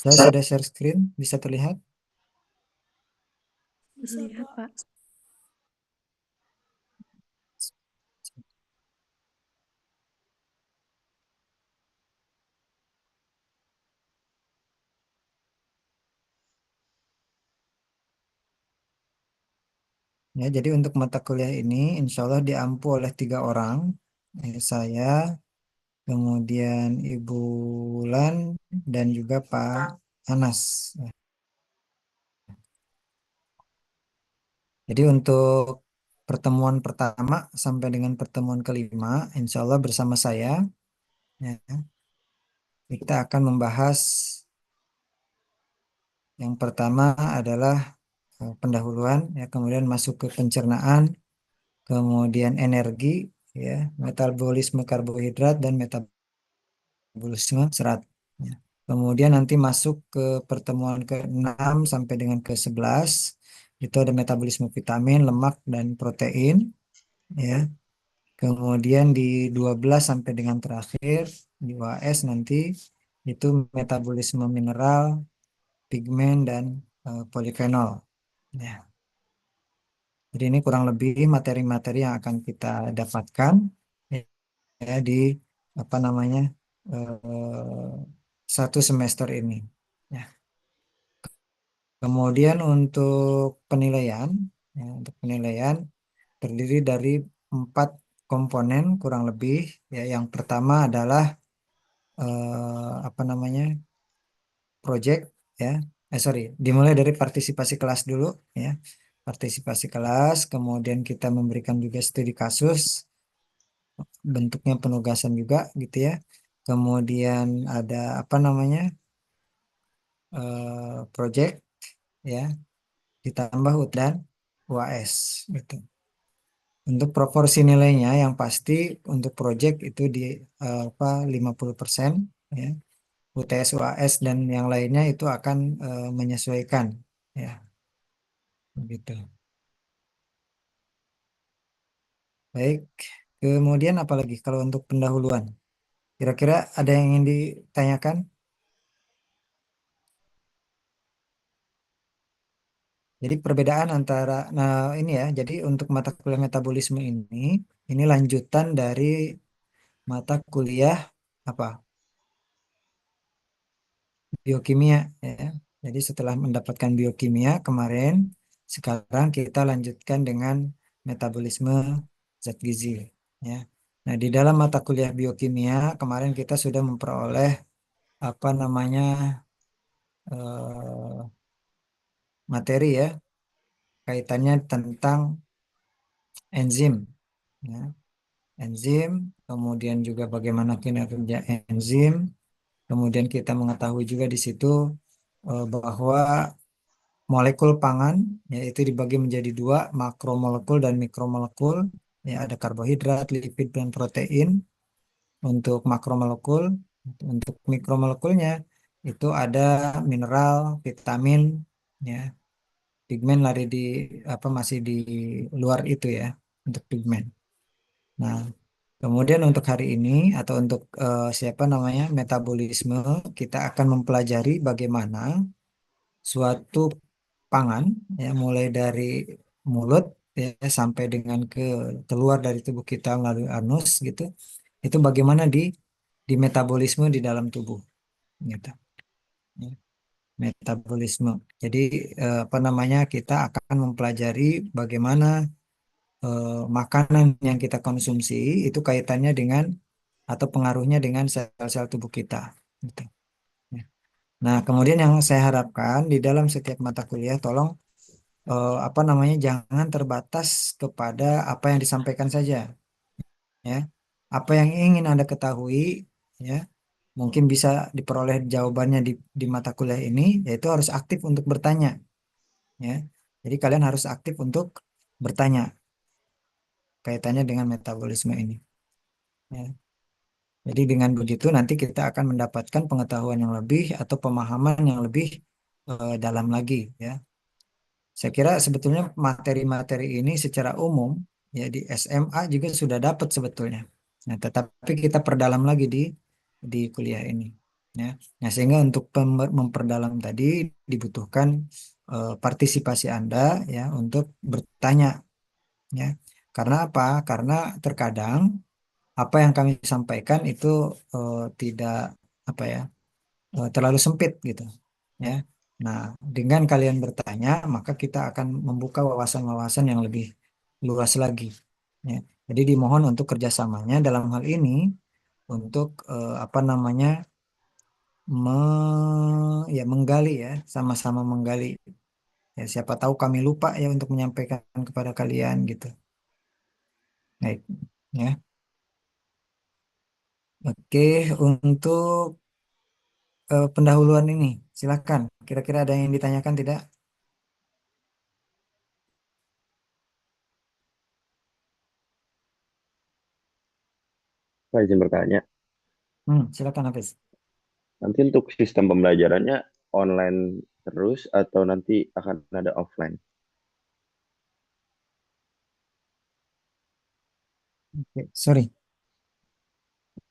Saya sudah share screen, bisa terlihat? Bisa, Lihat, Pak. Pak. Ya, jadi untuk mata kuliah ini insya Allah diampu oleh 3 orang. Saya, kemudian Ibu Lan, dan juga Pak Anas. Jadi untuk pertemuan pertama sampai dengan pertemuan kelima, insya Allah bersama saya, ya, kita akan membahas yang pertama adalah pendahuluan, ya, kemudian masuk ke pencernaan, kemudian energi, ya, metabolisme karbohidrat dan metabolisme serat. Ya. Kemudian nanti masuk ke pertemuan ke-6 sampai dengan ke-11, itu ada metabolisme vitamin, lemak, dan protein. Ya. Kemudian di 12 sampai dengan terakhir, di UAS nanti, itu metabolisme mineral, pigmen, dan polifenol. Ya. Jadi ini kurang lebih materi-materi yang akan kita dapatkan, ya, di apa namanya, eh, satu semester ini. Ya. Kemudian untuk penilaian terdiri dari 4 komponen kurang lebih. Ya, yang pertama adalah apa namanya, project, ya. Sorry, dimulai dari partisipasi kelas dulu, ya. Partisipasi kelas, kemudian kita memberikan juga studi kasus, bentuknya penugasan juga gitu ya. Kemudian ada apa namanya, project, ya, ditambah UT dan UAS gitu. Untuk proporsi nilainya yang pasti untuk project itu di apa 50%, ya. UTS, UAS dan yang lainnya itu akan menyesuaikan, ya, begitu. Baik, kemudian apalagi kalau untuk pendahuluan, kira-kira ada yang ingin ditanyakan? Jadi perbedaan antara, nah ini ya, jadi untuk mata kuliah metabolisme ini lanjutan dari mata kuliah apa? Biokimia, ya. Jadi setelah mendapatkan biokimia kemarin, sekarang kita lanjutkan dengan metabolisme zat gizi, ya. Nah, di dalam mata kuliah biokimia kemarin kita sudah memperoleh apa namanya, eh, materi, ya, kaitannya tentang enzim, ya. Enzim, kemudian juga bagaimana kinerja enzim, kemudian kita mengetahui juga di situ bahwa molekul pangan, yaitu dibagi menjadi 2, makromolekul dan mikromolekul. Ya, ada karbohidrat, lipid, dan protein untuk makromolekul. Untuk mikromolekulnya itu ada mineral, vitamin, ya, pigmen lari di apa masih di luar itu, ya, untuk pigmen. Nah, kemudian untuk hari ini atau untuk siapa namanya metabolisme, kita akan mempelajari bagaimana suatu pangan, ya, mulai dari mulut, ya, sampai dengan keluar dari tubuh kita melalui anus gitu, itu bagaimana di metabolisme di dalam tubuh gitu, ya. Metabolisme, jadi apa namanya, kita akan mempelajari bagaimana makanan yang kita konsumsi itu kaitannya dengan atau pengaruhnya dengan sel-sel tubuh kita gitu, ya. Nah, kemudian yang saya harapkan di dalam setiap mata kuliah, tolong apa namanya, jangan terbatas kepada apa yang disampaikan saja, ya. Apa yang ingin Anda ketahui, ya, mungkin bisa diperoleh jawabannya di mata kuliah ini, yaitu harus aktif untuk bertanya, ya. Jadi kalian harus aktif untuk bertanya kaitannya dengan metabolisme ini, ya. Jadi dengan begitu nanti kita akan mendapatkan pengetahuan yang lebih atau pemahaman yang lebih dalam lagi, ya. Saya kira sebetulnya materi-materi ini secara umum, ya, di SMA juga sudah dapat sebetulnya. Nah, tetapi kita perdalam lagi di kuliah ini. ya. Nah, sehingga untuk memperdalam tadi dibutuhkan partisipasi Anda ya untuk bertanya ya. Karena apa? Karena terkadang apa yang kami sampaikan itu tidak apa ya terlalu sempit gitu ya. Nah, dengan kalian bertanya, maka kita akan membuka wawasan-wawasan yang lebih luas lagi. Ya. Jadi dimohon untuk kerjasamanya dalam hal ini untuk apa namanya menggali ya, sama-sama menggali. Ya, siapa tahu kami lupa ya untuk menyampaikan kepada kalian gitu. Baik, ya. Oke, untuk pendahuluan ini, silakan. Kira-kira ada yang ditanyakan tidak? Saya izin bertanya, Silakan Hafiz. nanti untuk sistem pembelajarannya online terus atau nanti akan ada offline? Oke, sorry.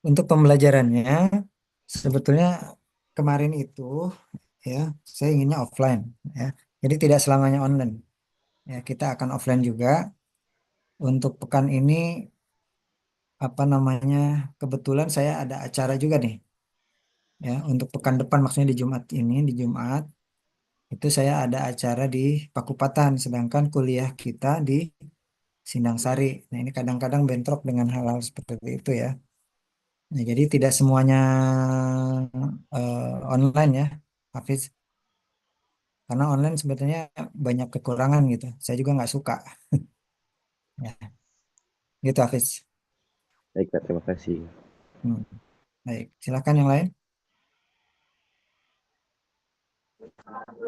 Untuk pembelajarannya, sebetulnya kemarin itu ya, saya inginnya offline ya. Jadi tidak selamanya online. Ya, kita akan offline juga. Untuk pekan ini apa namanya? Kebetulan saya ada acara juga nih ya. Untuk pekan depan maksudnya di Jumat ini, di Jumat itu saya ada acara di Pakupatan, sedangkan kuliah kita di Sindang Sari. Nah, ini kadang-kadang bentrok dengan hal-hal seperti itu ya. Nah, jadi tidak semuanya online ya, Hafiz. Karena online sebetulnya banyak kekurangan gitu. Saya juga nggak suka. Ya, gitu Hafiz. Baik, Kak, terima kasih. Hmm. Baik, silakan yang lain.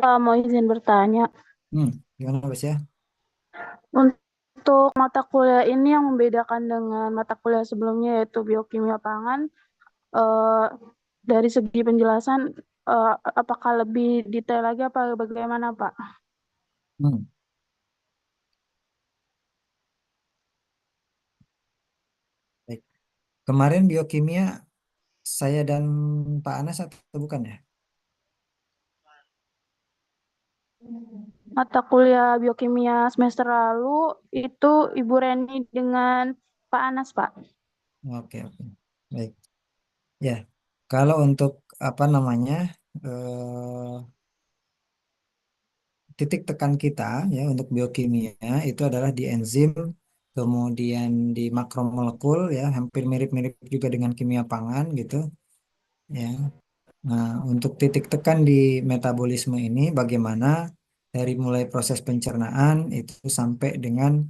Mau izin bertanya, Gimana Hafiz ya? untuk mata kuliah ini yang membedakan dengan mata kuliah sebelumnya yaitu biokimia pangan, eh, dari segi penjelasan, apakah lebih detail lagi apa bagaimana, Pak? Hmm. Baik. Kemarin biokimia saya dan Pak Anas atau bukan ya? Mata kuliah biokimia semester lalu itu Ibu Reni dengan Pak Anas, Pak. Oke, oke. Baik. Ya, kalau untuk apa namanya eh, titik tekan kita ya untuk biokimia itu adalah di enzim, kemudian di makromolekul ya, hampir mirip-mirip juga dengan kimia pangan gitu ya. Nah, untuk titik tekan di metabolisme ini bagaimana dari mulai proses pencernaan itu sampai dengan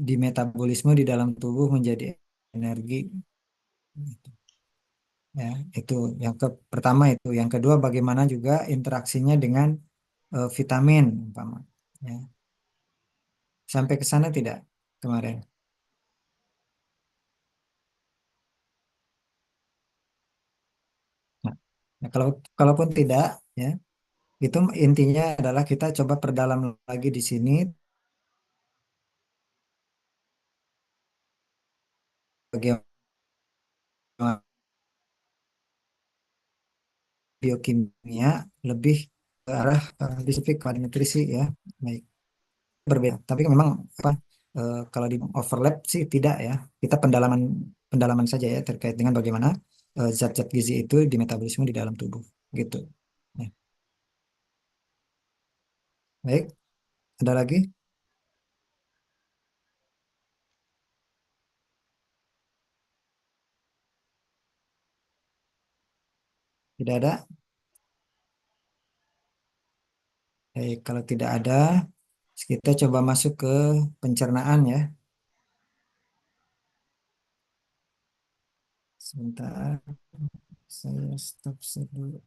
di metabolisme di dalam tubuh menjadi energi. Ya, itu yang pertama itu. Yang kedua bagaimana juga interaksinya dengan vitamin, umpama. Ya. Sampai ke sana tidak kemarin? Nah, nah, kalaupun tidak, ya, itu intinya adalah kita coba perdalam lagi di sini bagaimana biokimia lebih ke arah spesifik pada nutrisi ya. Baik, berbeda. Tapi memang apa kalau di overlap sih tidak ya. Kita pendalaman pendalaman saja ya terkait dengan bagaimana zat-zat gizi itu di metabolisme di dalam tubuh gitu. Nah, baik, ada lagi? Tidak ada. Baik, kalau tidak ada, kita coba masuk ke pencernaan ya. Sebentar, saya stop dulu.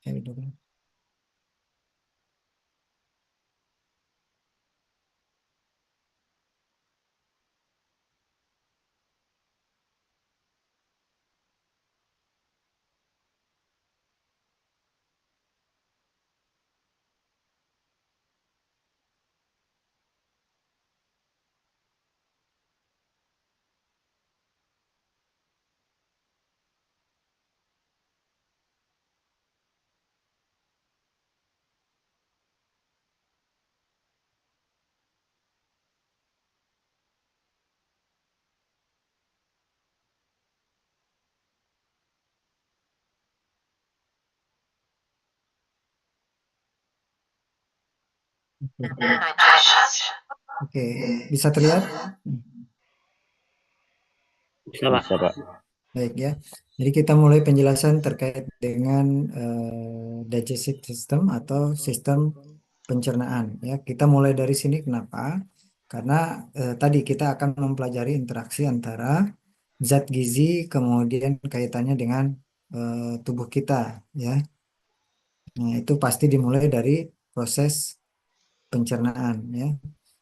Dulu. Oke, bisa terlihat? Bisa, Pak. Bisa, Pak. Baik ya. Jadi kita mulai penjelasan terkait dengan digestive system atau sistem pencernaan ya. Kita mulai dari sini kenapa? Karena tadi kita akan mempelajari interaksi antara zat gizi kemudian kaitannya dengan tubuh kita ya. Nah, itu pasti dimulai dari proses pencernaan ya.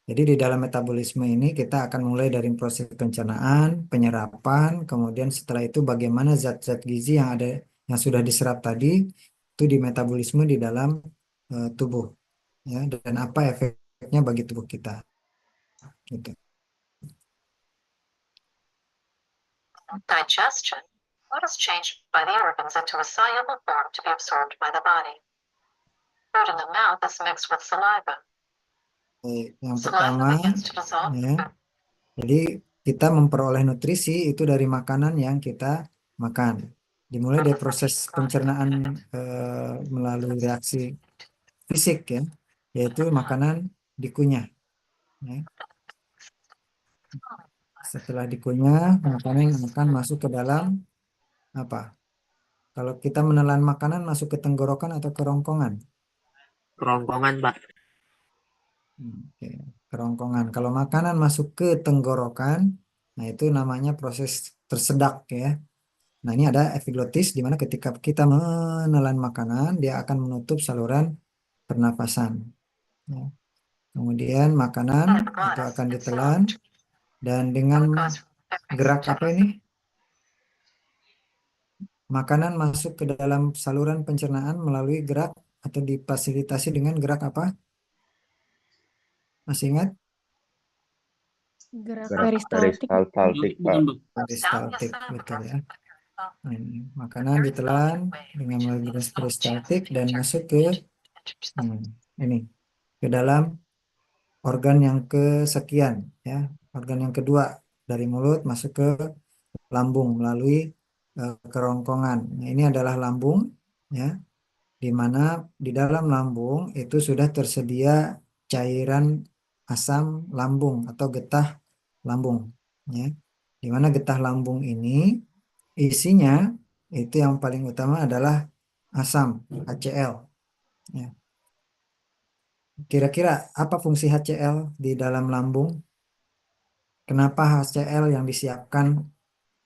Jadi di dalam metabolisme ini kita akan mulai dari proses pencernaan, penyerapan, kemudian setelah itu bagaimana zat-zat gizi yang ada yang sudah diserap tadi itu di metabolisme di dalam tubuh ya dan apa efeknya bagi tubuh kita gitu. Digestion. Food is changed by the organs into a soluble form to be absorbed by the body. Food in the mouth is mixed with saliva. Yang Saliva pertama begins to dissolve. ya, jadi kita memperoleh nutrisi itu dari makanan yang kita makan. Dimulai dari proses pencernaan melalui reaksi fisik ya, yaitu makanan dikunyah. Ya. Setelah dikunyah, makanan akan masuk ke dalam apa? Kalau kita menelan makanan masuk ke tenggorokan atau kerongkongan? Kerongkongan, Pak. Oke, kerongkongan. Kalau makanan masuk ke tenggorokan, nah itu namanya proses tersedak ya. Nah ini ada epiglotis di mana ketika kita menelan makanan, dia akan menutup saluran pernapasan. Ya. Kemudian makanan itu akan ditelan dan dengan gerak apa ini? Makanan masuk ke dalam saluran pencernaan melalui gerak atau difasilitasi dengan gerak apa? Masih ingat? Gerak Gerak peristaltik. peristaltik, Pak. Peristaltik, betul ya. Nah, ini makanan ditelan dengan melalui gerak peristaltik dan masuk ke ini ke dalam organ yang kesekian ya, organ yang kedua dari mulut masuk ke lambung melalui kerongkongan. Nah, ini adalah lambung ya, di mana di dalam lambung itu sudah tersedia cairan asam lambung atau getah lambung ya. Di mana getah lambung ini isinya itu yang paling utama adalah asam HCl ya. Kira-kira apa fungsi HCl di dalam lambung? Kenapa HCl yang disiapkan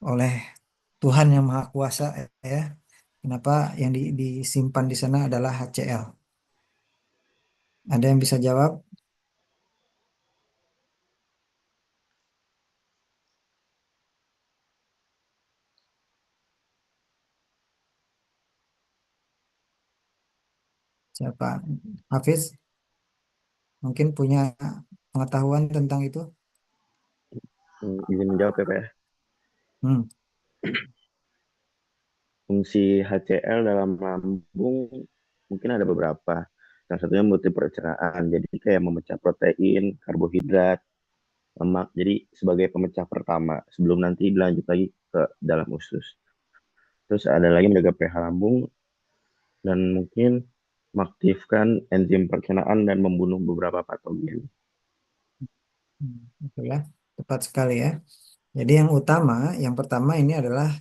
oleh Tuhan yang Maha Kuasa ya? Kenapa yang disimpan di sana adalah HCl? Ada yang bisa jawab? Siapa? Hafiz? Mungkin punya pengetahuan tentang itu? Izin menjawab ya, Pak ya. Hmm. Fungsi HCl dalam lambung mungkin ada beberapa. Salah satunya multi pencernaan. Jadi kayak memecah protein, karbohidrat, lemak. Jadi sebagai pemecah pertama sebelum nanti dilanjut lagi ke dalam usus. Terus ada lagi menjaga pH lambung dan mungkin mengaktifkan enzim pencernaan dan membunuh beberapa patogen. Itulah tepat sekali ya. Jadi yang pertama ini adalah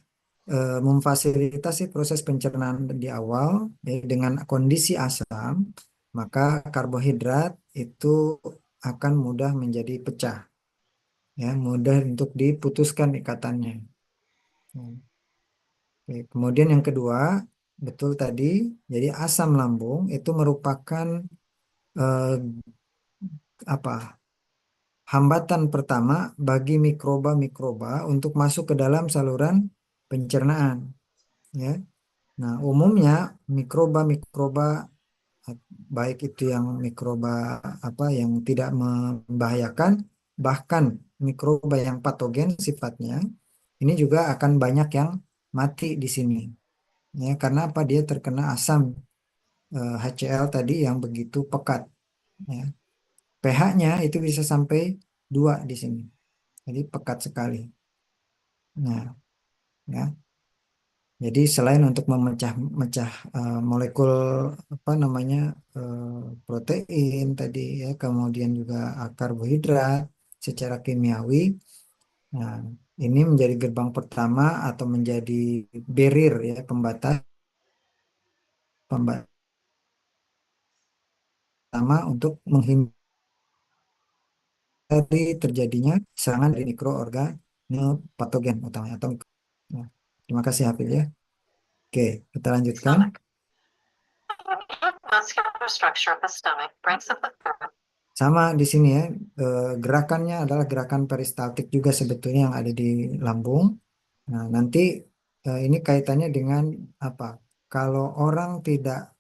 memfasilitasi proses pencernaan di awal ya, dengan kondisi asam, maka karbohidrat itu akan mudah menjadi pecah, ya, mudah untuk diputuskan ikatannya. Oke, kemudian yang kedua, betul tadi, jadi asam lambung itu merupakan eh, apa? Hambatan pertama bagi mikroba-mikroba untuk masuk ke dalam saluran pencernaan, ya. Nah, umumnya mikroba-mikroba baik itu yang mikroba yang tidak membahayakan, bahkan mikroba yang patogen sifatnya, ini juga akan banyak yang mati di sini. Ya, karena apa? Dia terkena asam HCl tadi yang begitu pekat. Ya. pH-nya itu bisa sampai 2 di sini. Jadi pekat sekali. Nah, ya. Jadi selain untuk memecah-mecah molekul apa namanya protein tadi ya, kemudian juga karbohidrat secara kimiawi. Nah, ini menjadi gerbang pertama atau menjadi barrier ya, pembatas pembatas pertama untuk menghindari terjadinya serangan dari mikroorganisme patogen utamanya atau nah, terima kasih Hafid ya. Oke, kita lanjutkan. Stomach. The muscular structure of the stomach breaks up the fat. Sama di sini ya, gerakannya adalah gerakan peristaltik juga sebetulnya yang ada di lambung. Nah, nanti ini kaitannya dengan apa? Kalau orang tidak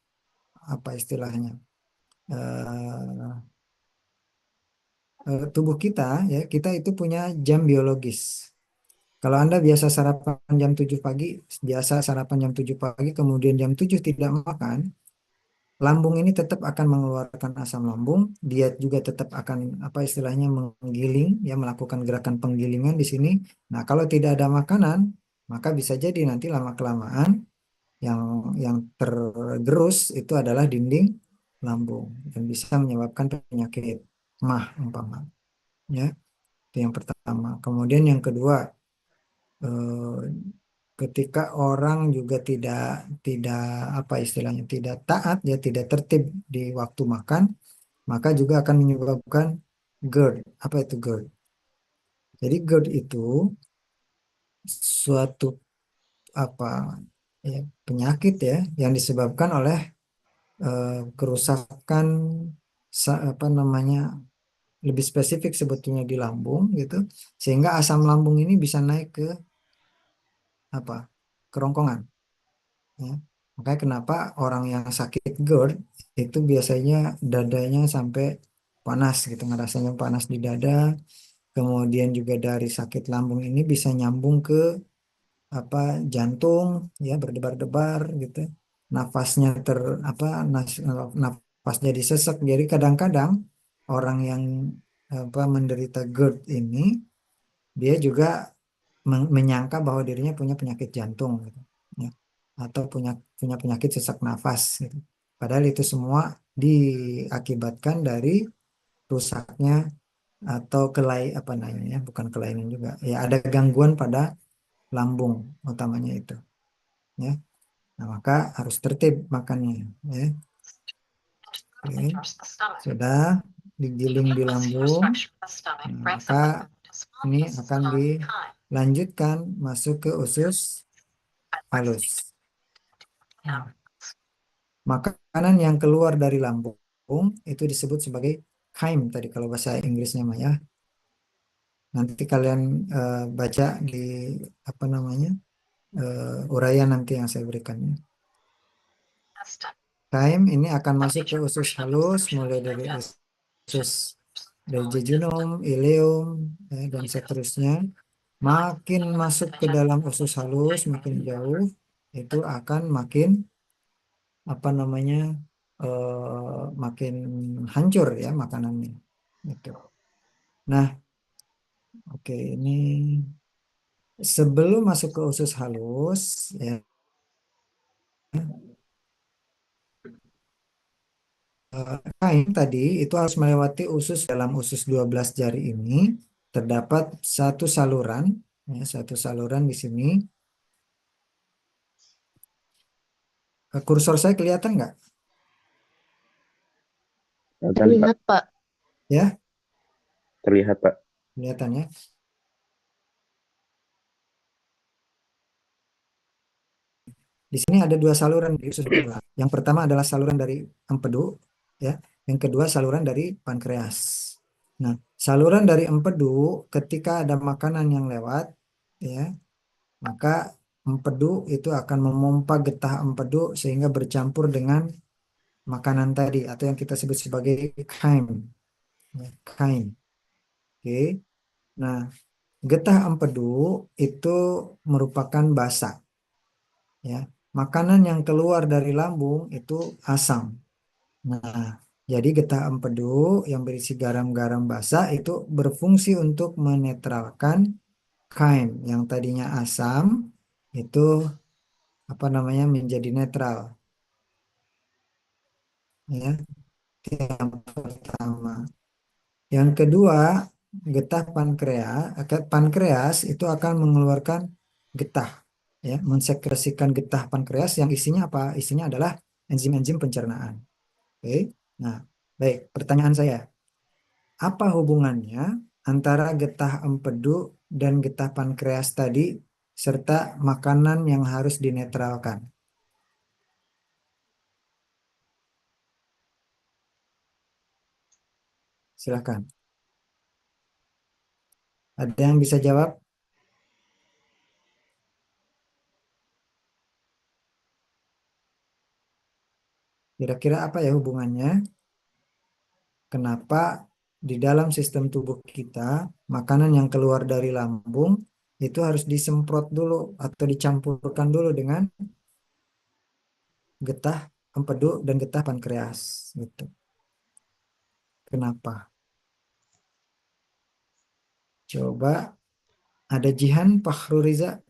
apa istilahnya, tubuh kita ya, kita itu punya jam biologis. Kalau Anda biasa sarapan jam 7 pagi, biasa sarapan jam 7 pagi, kemudian jam 7 tidak makan, lambung ini tetap akan mengeluarkan asam lambung, dia juga tetap akan apa istilahnya menggiling, ya melakukan gerakan penggilingan di sini. Nah, kalau tidak ada makanan, maka bisa jadi nanti lama-kelamaan yang tergerus itu adalah dinding lambung dan bisa menyebabkan penyakit MAH umpama. Ya, itu yang pertama. Kemudian yang kedua, eh, ketika orang juga tidak apa istilahnya tidak taat ya tidak tertib di waktu makan maka juga akan menyebabkan GERD. Apa itu GERD? Jadi GERD itu suatu apa ya, penyakit ya yang disebabkan oleh kerusakan apa namanya lebih spesifik sebetulnya di lambung gitu sehingga asam lambung ini bisa naik ke apa kerongkongan. Ya. Makanya kenapa orang yang sakit GERD itu biasanya dadanya sampai panas gitu, ngerasanya panas di dada. Kemudian juga dari sakit lambung ini bisa nyambung ke apa jantung, ya berdebar-debar gitu. Nafasnya apa nafas jadi sesek. Jadi kadang-kadang orang yang apa menderita GERD ini dia juga menyangka bahwa dirinya punya penyakit jantung gitu, ya. Atau punya punya penyakit sesak nafas gitu. Padahal itu semua diakibatkan dari rusaknya atau apa namanya bukan kelainan juga ya ada gangguan pada lambung utamanya itu ya. Nah, maka harus tertib makannya ya. Oke. Enters the stomach. Sudah digiling di The muscular lambung. structure of the stomach Nah, breaks maka up the food into small ini pieces akan of chyme. dilanjutkan masuk ke usus halus. Yeah. Nah, makanan yang keluar dari lambung itu disebut sebagai chyme tadi kalau bahasa Inggrisnya Mah ya. Nanti kalian baca di apa namanya uraian nanti yang saya berikan ya. Intestine. Chyme ini akan The masuk ke major usus portion of halus absorption mulai of dari digestion usus dari small jejunum, intestine. ileum dan seterusnya. Makin masuk ke dalam usus halus, makin jauh itu akan makin apa namanya makin hancur ya makanannya. Gitu. Nah, oke ini sebelum masuk ke usus halus ya kain tadi itu harus melewati usus dalam usus 12 jari ini terdapat satu saluran ya, satu saluran di sini. Kursor saya kelihatan nggak? Kelihatan, Pak. Terlihat, Pak. Ya, Terlihat, Pak. kelihatan ya. Di sini ada dua saluran di usus bola. Yang pertama adalah saluran dari empedu, ya. Yang kedua saluran dari pankreas. Nah, saluran dari empedu ketika ada makanan yang lewat, ya, maka empedu itu akan memompa getah empedu sehingga bercampur dengan makanan tadi atau yang kita sebut sebagai chyme, ya, chyme. Oke. Nah, getah empedu itu merupakan basa, ya. Makanan yang keluar dari lambung itu asam. Nah, jadi getah empedu yang berisi garam-garam basa itu berfungsi untuk menetralkan chyme yang tadinya asam itu apa namanya menjadi netral. Ya, itu yang pertama. Yang kedua, getah pankreas itu akan mengeluarkan getah, ya, mensekresikan getah pankreas yang isinya apa? Isinya adalah enzim-enzim pencernaan. Oke. Nah, baik, pertanyaan saya, apa hubungannya antara getah empedu dan getah pankreas tadi serta makanan yang harus dinetralkan? Silakan. Ada yang bisa jawab? Kira-kira apa ya hubungannya? Kenapa di dalam sistem tubuh kita makanan yang keluar dari lambung itu harus disemprot dulu atau dicampurkan dulu dengan getah empedu dan getah pankreas gitu. Kenapa? Coba ada Jihan Fahruriza.